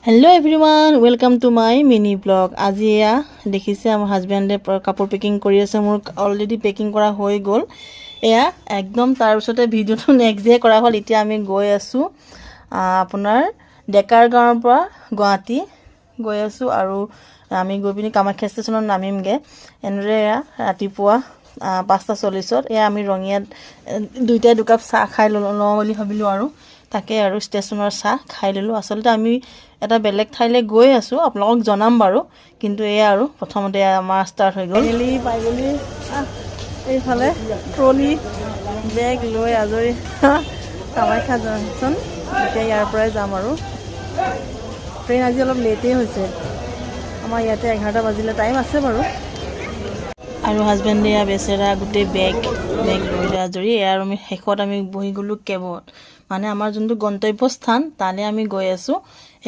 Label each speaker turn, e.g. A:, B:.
A: Hello everyone, welcome to my mini vlog. আজি এয়া দেখিছে আমাৰ হাজবেণ্ডে কাপোৰ পেকিং কৰি আছে মোৰ অলৰেডি পেকিং কৰা হৈ গ'ল এয়া একদম তাৰ পিছতে ভিডিওটো নেক্সট ডে কৰা হ'ল এতিয়া আমি গৈ আছো আপোনাৰ ডেকাৰ গাঁৱৰ পৰা গুৱাহাটী গৈ আছো আৰু আমি গৈ পিনি কামাখ্যা ষ্টেচনত নামিমগে এনেৰে ৰাতিপুৱা 5:40ত এয়া আমি ৰঙিয়াত দুইটা দুকাপ চাহ খাই লওঁ বুলি ভাবিলো আৰু তাকে আৰু ষ্টেচনৰ চাহ খাই ললো আসলতে আমি এটা বেলেগ ঠাইলে গৈ আছো আপোনালোকক জনাম বাৰু কিন্তু এয়া আৰু প্ৰথমতে আমাৰ ষ্টাৰ্ট হৈ গ'ল এলি পাই গলি এইফালে ট্ৰলি বেগ লৈ আজৰি কামাখ্যা জংচন এতিয়া ইয়াৰ পৰাই যাম আৰু ট্ৰেইন আজি অলপ লেটেই হৈছে আমাৰ ইয়াতে 11টা বাজিলে টাইম আছে বাৰু আৰু হাজবেণ্ডে বেচেৰা গোটেই বেগ লৈ আজৰি আৰু আমি শেষত আমি বহি গ'লো কেবত মানে আমাৰ যোনটো গন্তব্য স্থান তালে আমি গৈ আছো